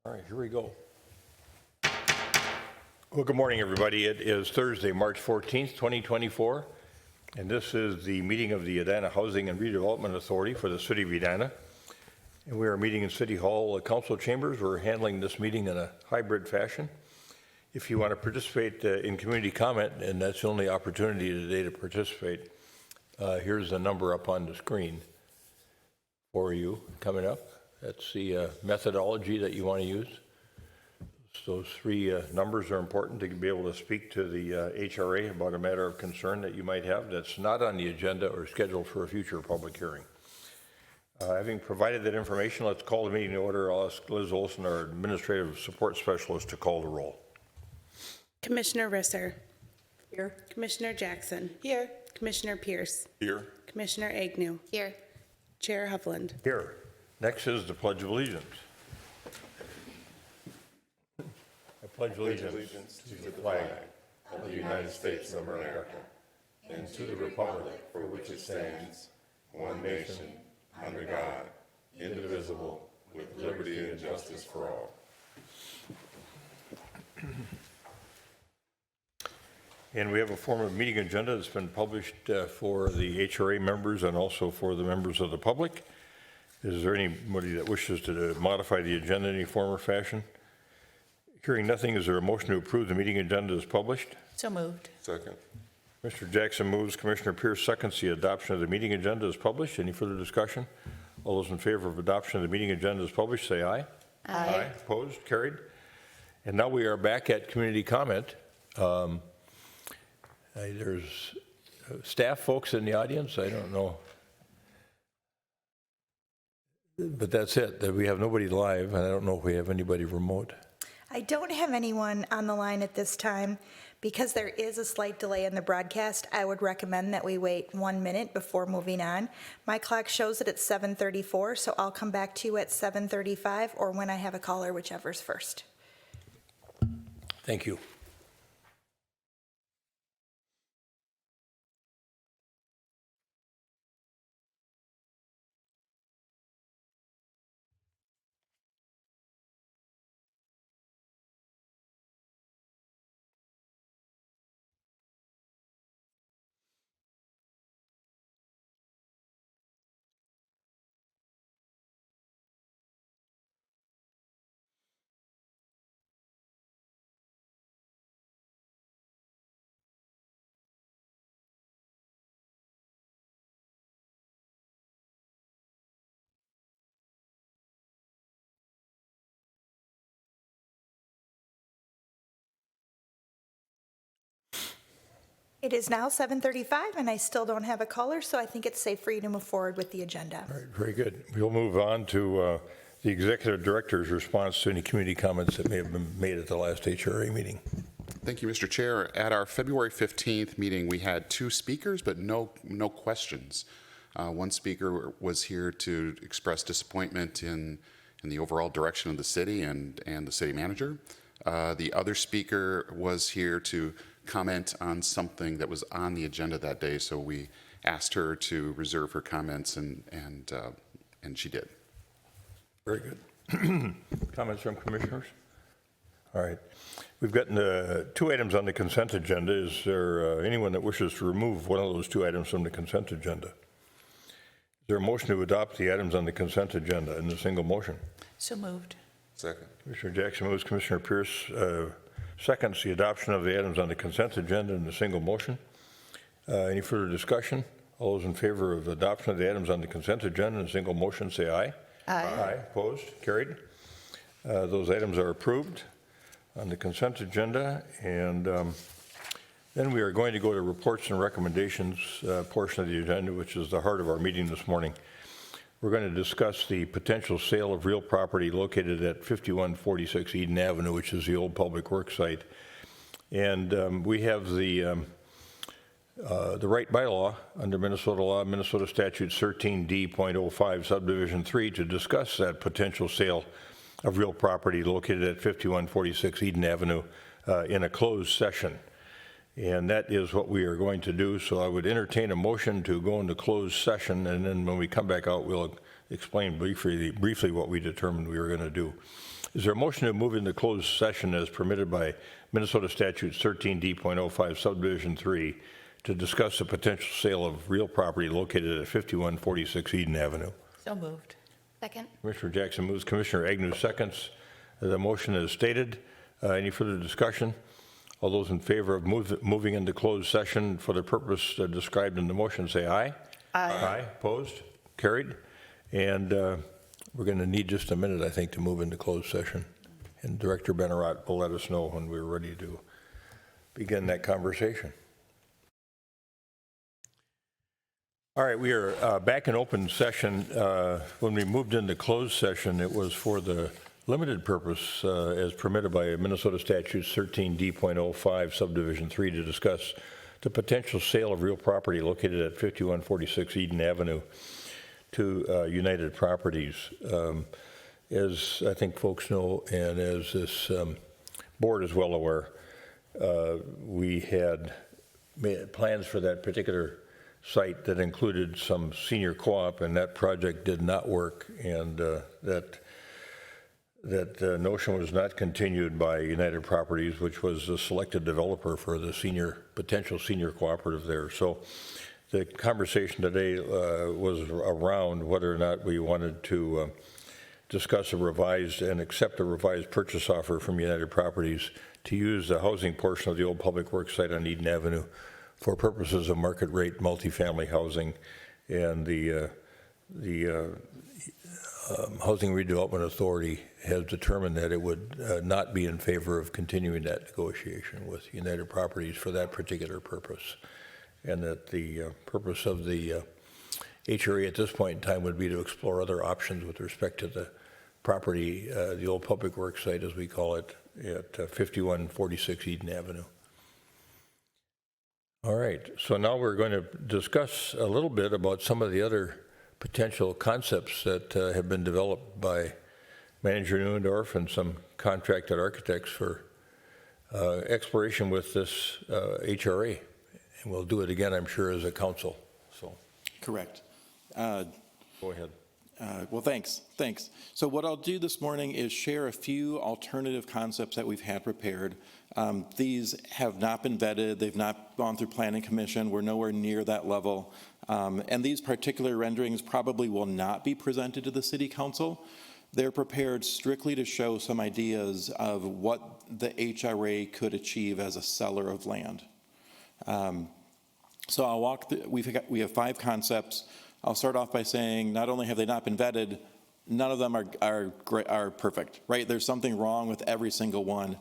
All right, here we go. Well, good morning, everybody. It is Thursday, March 14th, 2024, and this is the meeting of the Edina Housing and Redevelopment Authority for the City of Edina. And we are meeting in City Hall council chambers. We're handling this meeting in a hybrid fashion. If you want to participate in community comment, and that's the only opportunity today to participate, here's the number up on the screen for you coming up. That's the methodology that you want to use. Those three numbers are important to be able to speak to the HRA about a matter of concern that you might have that's not on the agenda or scheduled for a future public hearing. Having provided that information, let's call the meeting to order. I'll ask Liz Olson, our Administrative Support Specialist, to call the roll. Commissioner Risser. Here. Commissioner Jackson. Here. Commissioner Pierce. Here. Commissioner Agnew. Here. Chair Hovland. Here. Next is the Pledge of Allegiance. I pledge allegiance to the flag of the United States of America and to the republic for which it stands, one nation, under God, indivisible, with liberty and justice for all. And we have a form of meeting agenda that's been published for the HRA members and also for the members of the public. Is there anybody that wishes to modify the agenda in any form or fashion? Hearing nothing, is there a motion to approve the meeting agenda as published? So moved. Second. Mr. Jackson moves, Commissioner Pierce seconds the adoption of the meeting agenda as published. Any further discussion? All those in favor of adoption of the meeting agenda as published, say aye. Aye. Opposed? Carried. And now we are back at community comment. There's staff folks in the audience. I don't know. But that's it. We have nobody live, and I don't know if we have anybody remote. I don't have anyone on the line at this time. Because there is a slight delay in the broadcast, I would recommend that we wait 1 minute before moving on. My clock shows it at 7:34, so I'll come back to you at 7:35 or when I have a caller, whichever's first. Thank you. It is now 7:35 and I still don't have a caller, so I think it's safe for you to move forward with the agenda. All right, very good. We'll move on to the Executive Director's response to any community comments that may have been made at the last HRA meeting. Thank you, Mr. Chair. At our February 15th meeting, we had 2 speakers, but no questions. One speaker was here to express disappointment in the overall direction of the city and the city manager. The other speaker was here to comment on something that was on the agenda that day, so we asked her to reserve her comments, and she did. Very good. Comments from commissioners? All right. We've gotten 2 items on the consent agenda. Is there anyone that wishes to remove one of those 2 items from the consent agenda? Is there a motion to adopt the items on the consent agenda in a single motion? So moved. Second. Commissioner Jackson moves, Commissioner Pierce seconds the adoption of the items on the consent agenda in a single motion. Any further discussion? All those in favor of adoption of the items on the consent agenda in a single motion say aye. Aye. Aye. Opposed? Carried. Those items are approved on the consent agenda, and then we are going to go to reports and recommendations portion of the agenda, which is the heart of our meeting this morning. We're going to discuss the potential sale of real property located at 5146 Eden Avenue, which is the old public works site. And we have the right bylaw under Minnesota law, Minnesota Statute 13D.05, Subdivision 3, to discuss that potential sale of real property located at 5146 Eden Avenue in a closed session. And that is what we are going to do. So I would entertain a motion to go into closed session, and then when we come back out, we'll explain briefly what we determined we were going to do. Is there a motion to move into closed session as permitted by Minnesota Statutes 13D.05 Subdivision 3 to discuss the potential sale of real property located at 5146 Eden Avenue? So moved. Second. Commissioner Jackson moves, Commissioner Agnew seconds. The motion is stated. Any further discussion? All those in favor of moving into closed session for the purpose described in the motion, say aye. Aye. Opposed? Carried. And we're going to need just a minute, I think, to move into closed session. And Director Benarat will let us know when we're ready to begin that conversation. All right, we are back in open session. When we moved into closed session, it was for the limited purpose, as permitted by Minnesota Statutes 13D.05 Subdivision 3, to discuss the potential sale of real property located at 5146 Eden Avenue to United Properties. As I think folks know, and as this board is well aware, we had made plans for that particular site that included some senior co-op, and that project did not work, and that notion was not continued by United Properties, which was the selected developer for the potential senior cooperative there. So the conversation today was around whether or not we wanted to discuss a revised and accept a revised purchase offer from United Properties to use the housing portion of the old public works site on Eden Avenue for purposes of market rate multifamily housing, and the Housing Redevelopment Authority has determined that it would not be in favor of continuing that negotiation with United Properties for that particular purpose, and that the purpose of the HRA at this point in time would be to explore other options with respect to the property, the old public works site, as we call it, at 5146 Eden Avenue. All right, so now we're going to discuss a little bit about some of the other potential concepts that have been developed by Manager Neuendorf and some contracted architects for exploration with this HRA. And we'll do it again, I'm sure, as a council. So Correct. go ahead. Well, thanks. So what I'll do this morning is share a few alternative concepts that we've had prepared. These have not been vetted. They've not gone through Planning Commission. We're nowhere near that level. And these particular renderings probably will not be presented to the City Council. They're prepared strictly to show some ideas of what the HRA could achieve as a seller of land. So I'll walk through, we have 5 concepts. I'll start off by saying not only have they not been vetted, none of them are perfect, right? There's something wrong with every single one,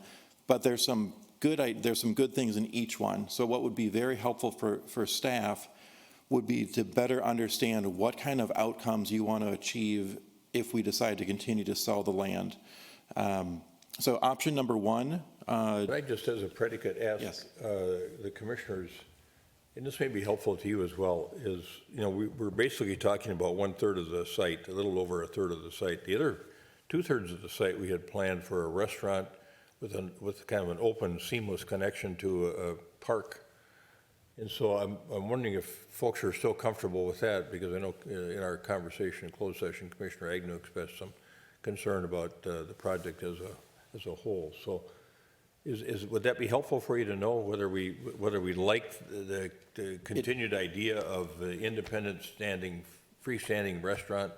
but there's some good things in each one. So what would be very helpful for staff would be to better understand what kind of outcomes you want to achieve if we decide to continue to sell the land. So option number 1. Can I just, as a predicate, ask Yes. The commissioners, and this may be helpful to you as well, is, we're basically talking about 1/3 of the site, a little over 1/3 of the site. The other 2/3 of the site we had planned for a restaurant with kind of an open, seamless connection to a park. And so I'm wondering if folks are still comfortable with that, because I know in our conversation in closed session, Commissioner Agnew expressed some concern about the project as a whole. So would that be helpful for you to know whether we like the continued idea of the independent freestanding restaurant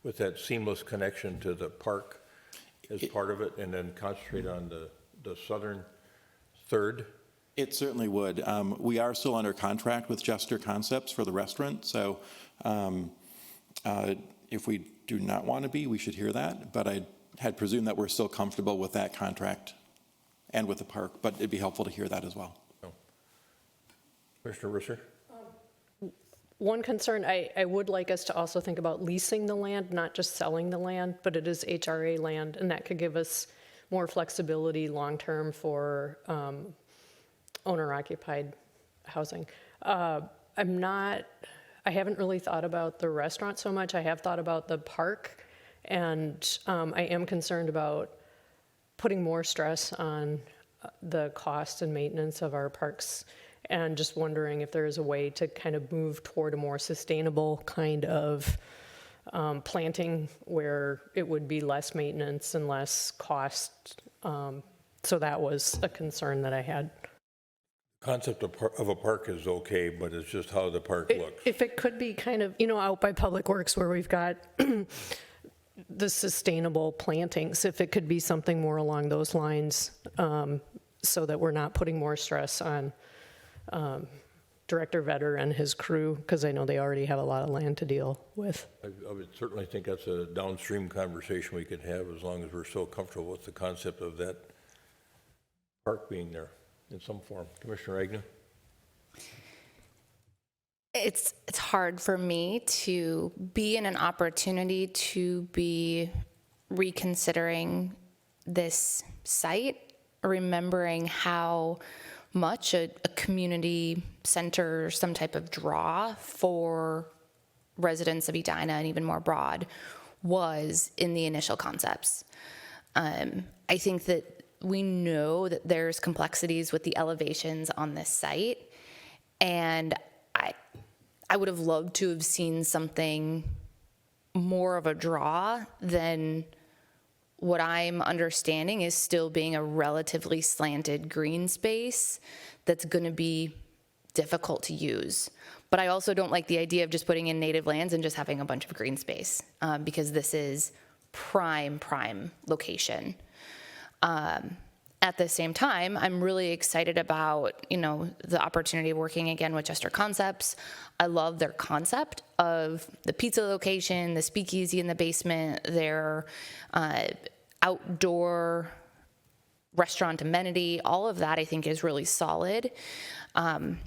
with that seamless connection to the park as part of it, and then concentrate on the southern third? It certainly would. We are still under contract with Jester Concepts for the restaurant, so if we do not want to be, we should hear that, but I had presumed that we're still comfortable with that contract and with the park, but it'd be helpful to hear that as well. Commissioner Risser? One concern, I would like us to also think about leasing the land, not just selling the land, but it is HRA land, and that could give us more flexibility long-term for owner-occupied housing. I haven't really thought about the restaurant so much. I have thought about the park, and I am concerned about putting more stress on the cost and maintenance of our parks, and just wondering if there is a way to kind of move toward a more sustainable kind of planting where it would be less maintenance and less cost. So that was a concern that I had. Concept of a park is okay, but it's just how the park looks. If it could be kind of, out by Public Works where we've got the sustainable plantings, if it could be something more along those lines, so that we're not putting more stress on Director Vetter and his crew, because I know they already have a lot of land to deal with. I would certainly think that's a downstream conversation we could have, as long as we're so comfortable with the concept of that park being there in some form. Commissioner Agnew? It's hard for me to be in an opportunity to be reconsidering this site, remembering how much a community center, some type of draw for residents of Edina and even more broad was in the initial concepts. I think that we know that there's complexities with the elevations on this site, and I would have loved to have seen something more of a draw than what I'm understanding is still being a relatively slanted green space that's going to be difficult to use. But I also don't like the idea of just putting in native lands and just having a bunch of green space, because this is prime location. At the same time, I'm really excited about, the opportunity of working again with Jester Concepts. I love their concept of the pizza location, the speakeasy in the basement, their outdoor restaurant amenity. All of that I think is really solid. And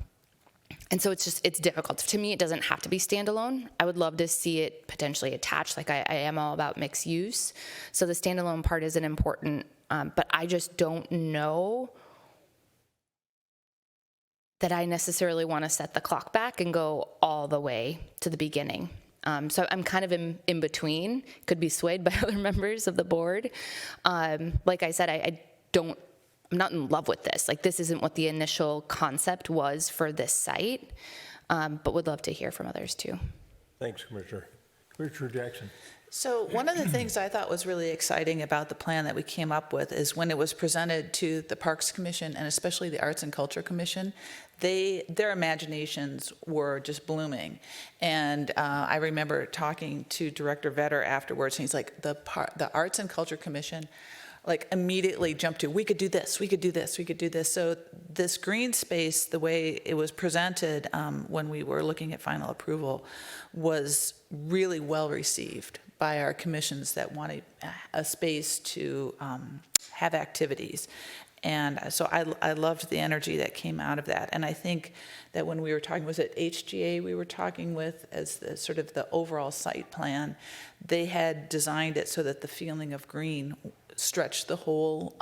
so it's difficult. To me, it doesn't have to be standalone. I would love to see it potentially attached, like I am all about mixed use. So the standalone part is an important, but I just don't know that I necessarily want to set the clock back and go all the way to the beginning. So I'm kind of in between, could be swayed by other members of the board. Like I said, I'm not in love with this. Like, this isn't what the initial concept was for this site, but would love to hear from others too. Thanks, Commissioner. Commissioner Jackson? So one of the things I thought was really exciting about the plan that we came up with is when it was presented to the Parks Commission and especially the Arts and Culture Commission, their imaginations were just blooming. And I remember talking to Director Vetter afterwards, and he's like, the Arts and Culture Commission immediately jumped to, we could do this, we could do this, we could do this. So this green space, the way it was presented when we were looking at final approval, was really well received by our commissions that wanted a space to have activities. And so I loved the energy that came out of that. And I think that when we were talking, was it HGA we were talking with as the sort of the overall site plan, they had designed it so that the feeling of green stretched the whole,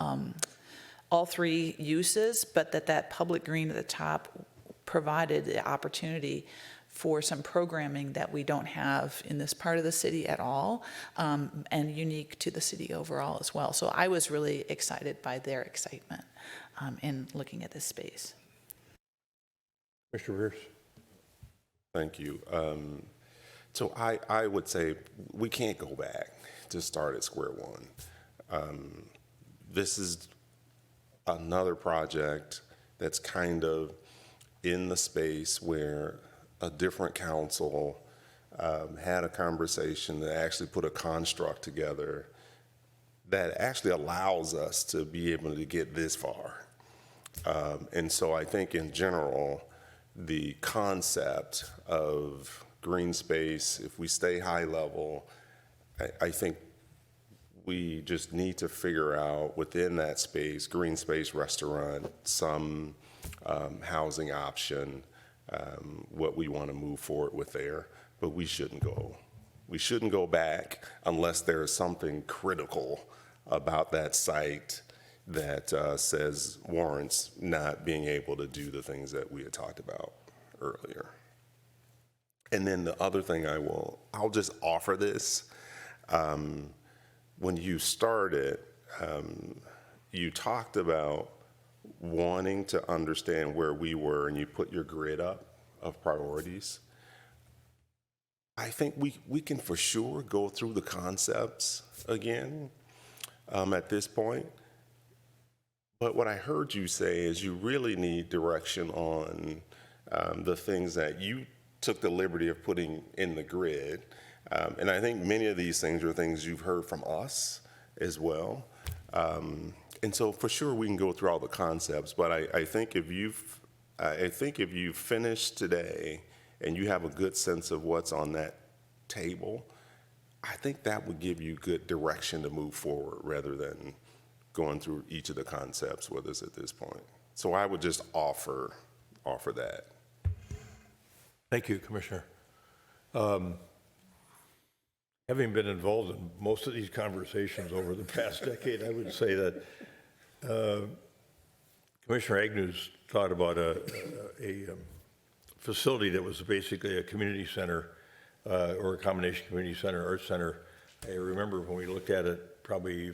all three uses, but that public green at the top provided the opportunity for some programming that we don't have in this part of the city at all, and unique to the city overall as well. So I was really excited by their excitement in looking at this space. Mr. Pierce? Thank you. So I would say we can't go back to start at square one. This is another project that's kind of in the space where a different council had a conversation that actually put a construct together that actually allows us to be able to get this far. And so I think in general, the concept of green space, if we stay high level, I think we just need to figure out within that space, green space restaurant, some housing option, what we want to move forward with there. But we shouldn't go back unless there is something critical about that site that says warrants not being able to do the things that we had talked about earlier. And then the other thing I'll just offer this. When you started, you talked about wanting to understand where we were, and you put your grid up of priorities. I think we can for sure go through the concepts again at this point. But what I heard you say is you really need direction on the things that you took the liberty of putting in the grid. And I think many of these things are things you've heard from us as well. And so for sure we can go through all the concepts, but I think if you've finished today and you have a good sense of what's on that table, I think that would give you good direction to move forward rather than going through each of the concepts with us at this point. So I would just offer that. Thank you, Commissioner. Having been involved in most of these conversations over the past decade, I would say that Commissioner Agnew's thought about a facility that was basically a community center or a combination community center, arts center. I remember when we looked at it probably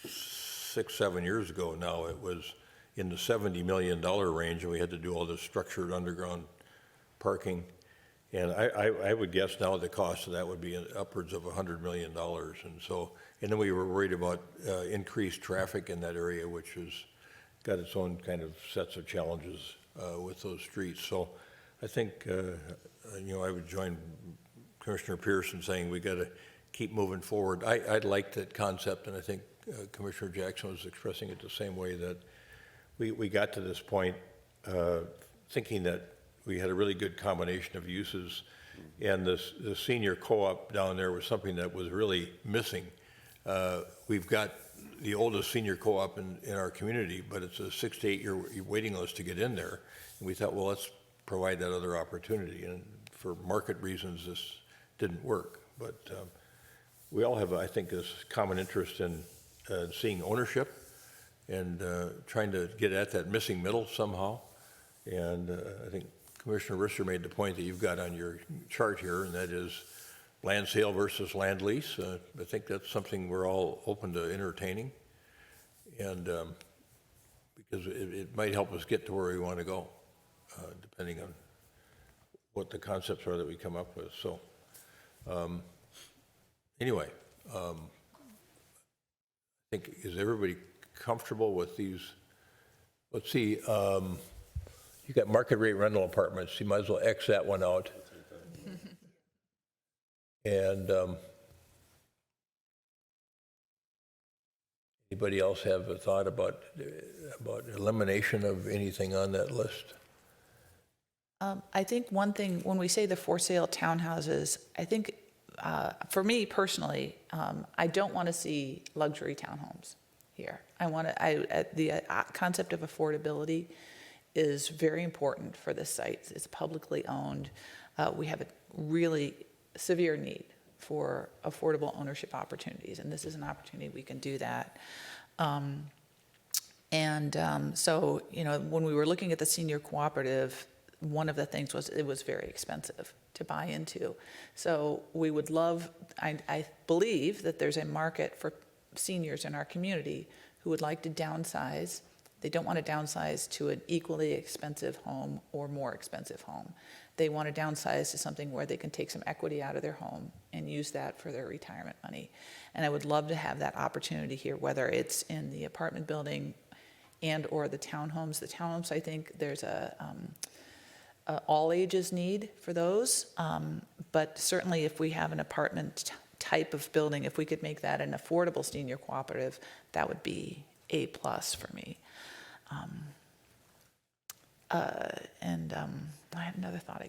6-7 years ago now, it was in the $70 million range, and we had to do all this structured underground parking. And I would guess now the cost of that would be upwards of $100 million. And then we were worried about increased traffic in that area, which has got its own kind of sets of challenges with those streets. So I think, I would join Commissioner Pierce in saying we got to keep moving forward. I'd like that concept, and I think Commissioner Jackson was expressing it the same way, that we got to this point thinking that we had a really good combination of uses, and the senior co-op down there was something that was really missing. We've got the oldest senior co-op in our community, but it's a 6 to 8 year waiting list to get in there. And we thought, well, let's provide that other opportunity. And for market reasons, this didn't work. But we all have, I think, this common interest in seeing ownership and trying to get at that missing middle somehow. And I think Commissioner Risser made the point that you've got on your chart here, and that is land sale versus land lease. I think that's something we're all open to entertaining, and because it might help us get to where we want to go, depending on what the concepts are that we come up with. So anyway, I think, is everybody comfortable with these? Let's see. You got market rate rental apartments. You might as well X that one out. And anybody else have a thought about elimination of anything on that list? I think one thing, when we say the for sale townhouses, I think for me personally, I don't want to see luxury townhomes here. The concept of affordability is very important for this site. It's publicly owned. We have a really severe need for affordable ownership opportunities, and this is an opportunity we can do that. So, when we were looking at the senior cooperative, one of the things was it was very expensive to buy into. So we would love, I believe that there's a market for seniors in our community who would like to downsize. They don't want to downsize to an equally expensive home or more expensive home. They want to downsize to something where they can take some equity out of their home and use that for their retirement money. And I would love to have that opportunity here, whether it's in the apartment building and or the townhomes. The townhomes, I think there's a all ages need for those. But certainly if we have an apartment type of building, if we could make that an affordable senior cooperative, that would be A+ for me. I had another thought.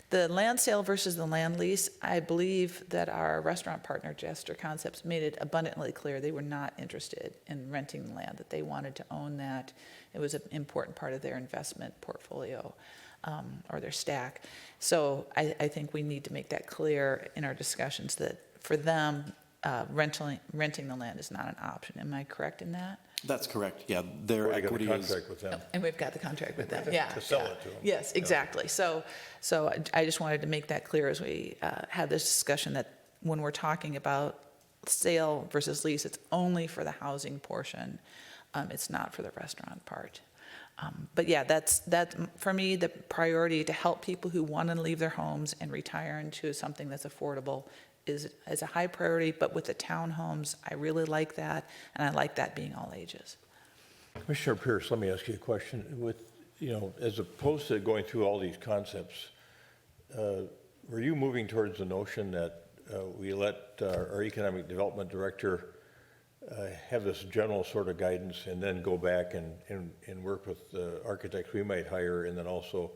The land sale versus the land lease, I believe that our restaurant partner, Jester Concepts, made it abundantly clear they were not interested in renting the land, that they wanted to own that. It was an important part of their investment portfolio or their stack. So I think we need to make that clear in our discussions that for them, renting the land is not an option. Am I correct in that? That's correct, yeah. Their equity got a is... contract with them. And we've got the contract with them, yeah. To sell it to them. Yes, exactly. So I just wanted to make that clear as we had this discussion, that when we're talking about sale versus lease, it's only for the housing portion. It's not for the restaurant part. But yeah, that's for me, the priority to help people who want to leave their homes and retire into something that's affordable is a high priority, but with the townhomes, I really like that, and I like that being all ages. Commissioner Pierce, let me ask you a question. With, as opposed to going through all these concepts, were you moving towards the notion that we let our economic development director have this general sort of guidance and then go back and work with the architects we might hire, and then also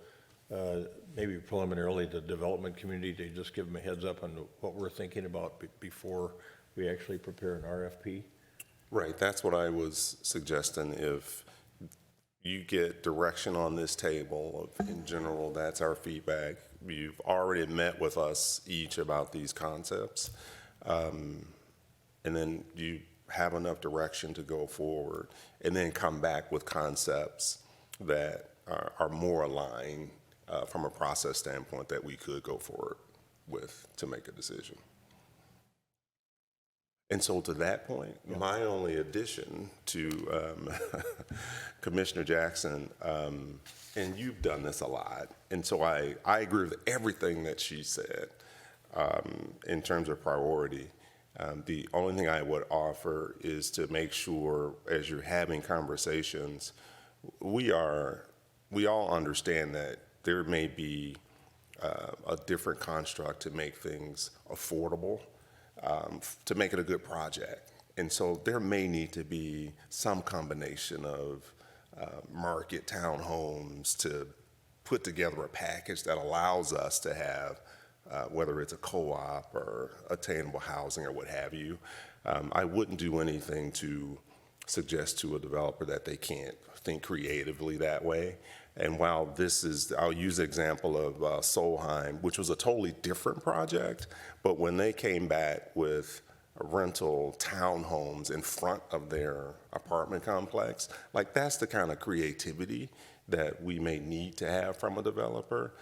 maybe preliminarily the development community to just give them a heads up on what we're thinking about before we actually prepare an RFP? Right, that's what I was suggesting. If you get direction on this table, in general, that's our feedback. You've already met with us each about these concepts. And then you have enough direction to go forward and then come back with concepts that are more aligned from a process standpoint that we could go forward with to make a decision. And so to that point, my only addition to Commissioner Jackson, and you've done this a lot, and so I agree with everything that she said in terms of priority. The only thing I would offer is to make sure as you're having conversations, we all understand that there may be a different construct to make things affordable, to make it a good project. And so there may need to be some combination of market townhomes to put together a package that allows us to have, whether it's a co-op or attainable housing or what have you. I wouldn't do anything to suggest to a developer that they can't think creatively that way. And while this is, I'll use the example of Solheim, which was a totally different project, but when they came back with rental townhomes in front of their apartment complex, like that's the kind of creativity that we may need to have from a developer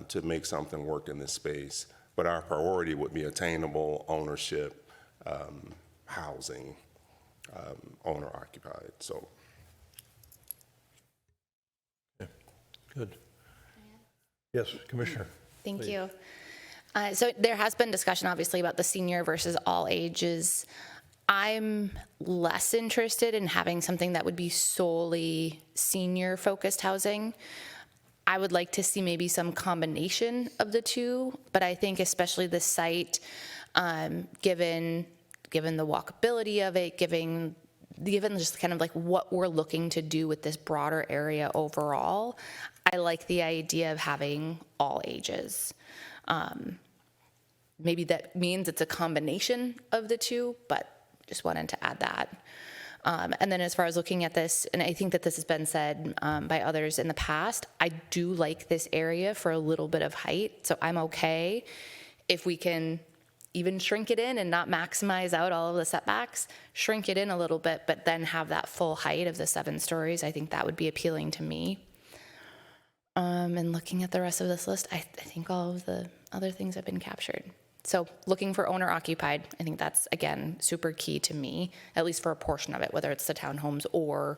to make something work in this space. But our priority would be attainable ownership, housing, owner occupied. So. Good. Yes, Commissioner. Thank Please. you. So there has been discussion, obviously, about the senior versus all ages. I'm less interested in having something that would be solely senior-focused housing. I would like to see maybe some combination of the two, but I think especially the site, given the walkability of it, given just kind of like what we're looking to do with this broader area overall, I like the idea of having all ages. Maybe that means it's a combination of the two, but just wanted to add that. And then as far as looking at this, and I think that this has been said by others in the past, I do like this area for a little bit of height, so I'm okay if we can even shrink it in and not maximize out all of the setbacks, shrink it in a little bit, but then have that full height of the 7 stories. I think that would be appealing to me. And looking at the rest of this list, I think all of the other things have been captured. So looking for owner occupied, I think that's, again, super key to me, at least for a portion of it, whether it's the townhomes or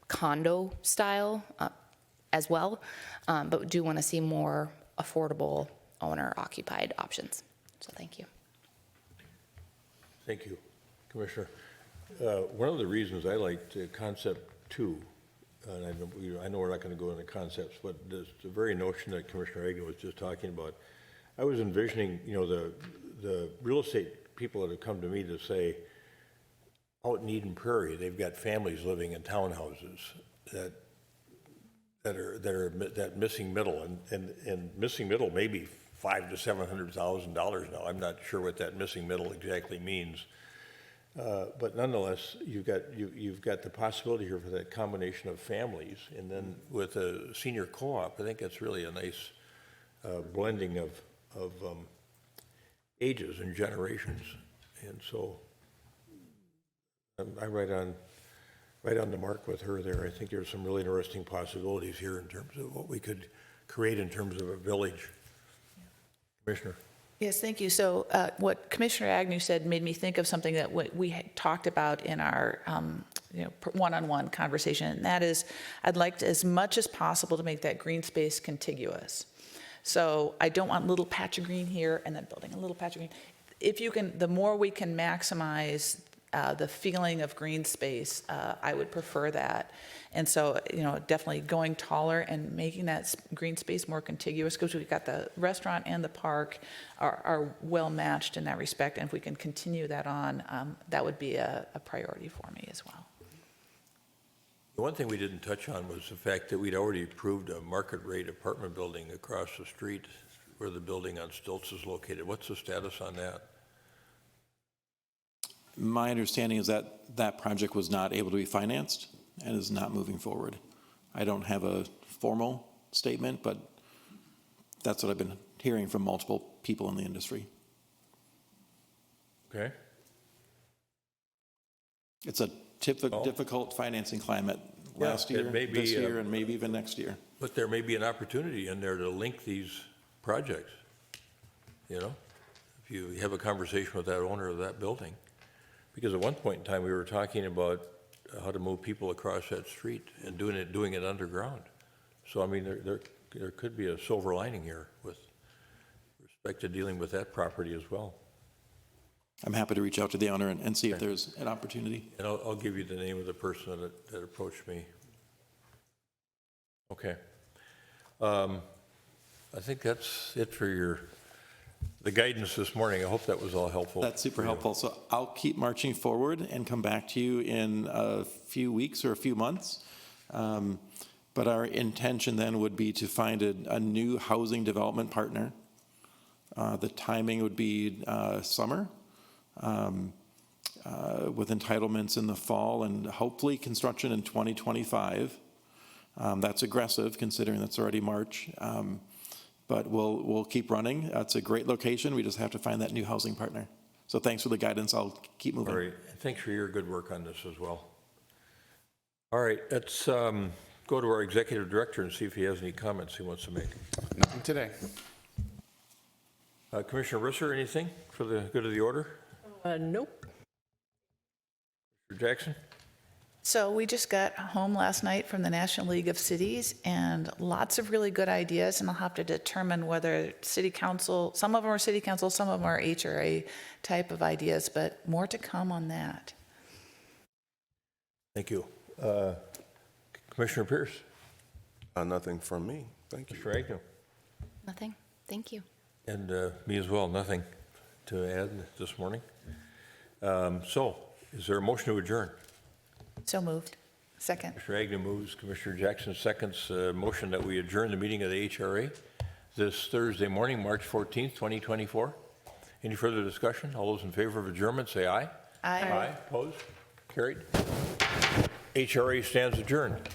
condo style as well. But do want to see more affordable owner occupied options. So thank you. Thank you, Commissioner. One of the reasons I liked concept 2, and I know we're not going to go into concepts, but the very notion that Commissioner Agnew was just talking about, I was envisioning, the real estate people that have come to me to say, out in Eden Prairie, they've got families living in townhouses that are that missing middle, and missing middle maybe $500,000 to $700,000 now. I'm not sure what that missing middle exactly means, but nonetheless, you've got the possibility here for that combination of families, and then with a senior co-op, I think that's really a nice blending of ages and generations, and so I'm right on the mark with her there. I think there's some really interesting possibilities here in terms of what we could create in terms of a village. Commissioner. Yes, thank you. So what Commissioner Agnew said made me think of something that we had talked about in our one-on-one conversation. And that is, I'd like to, as much as possible, to make that green space contiguous. So I don't want a little patch of green here and then building a little patch of green. If you can, the more we can maximize the feeling of green space, I would prefer that. And so, definitely going taller and making that green space more contiguous, because we've got the restaurant and the park are well matched in that respect. And if we can continue that on, that would be a priority for me as well. The one thing we didn't touch on was the fact that we'd already approved a market rate apartment building across the street where the building on stilts is located. What's the status on that? My understanding is that that project was not able to be financed and is not moving forward. I don't have a formal statement, but that's what I've been hearing from multiple people in the industry. Okay. It's a difficult financing climate last year, this year, and maybe even next year. But there may be an opportunity in there to link these projects. If you have a conversation with that owner of that building. Because at one point in time, we were talking about how to move people across that street and doing it underground. So, I mean, there could be a silver lining here with respect to dealing with that property as well. I'm happy to reach out to the owner and see if there's an opportunity. And I'll give you the name of the person that approached me. Okay. I think that's it for the guidance this morning. I hope that was all helpful. That's super helpful. So I'll keep marching forward and come back to you in a few weeks or a few months. But our intention then would be to find a new housing development partner. The timing would be summer, with entitlements in the fall and hopefully construction in 2025. That's aggressive considering that's already March. But we'll keep running. It's a great location. We just have to find that new housing partner. So thanks for the guidance. I'll keep moving. All right. Thanks for your good work on this as well. All right. Let's go to our executive director and see if he has any comments he wants to make. Nothing today. Commissioner Risser, anything for the good of the order? Nope. Mr. Jackson? So we just got home last night from the National League of Cities, and lots of really good ideas, and I'll have to determine whether city council, some of them are city council, some of them are HRA type of ideas, but more to come on that. Thank you. Commissioner Pierce? Nothing from me. Thank you. Mr. Agnew? Nothing. Thank you. And me as well, nothing to add this morning. So, is there a motion to adjourn? So moved. Second. Commissioner Agnew moves, Commissioner Jackson seconds, motion that we adjourn the meeting of the HRA this Thursday morning, March 14th, 2024. Any further discussion? All those in favor of adjournment, say aye. Aye. Aye. Opposed? Carried. HRA stands adjourned.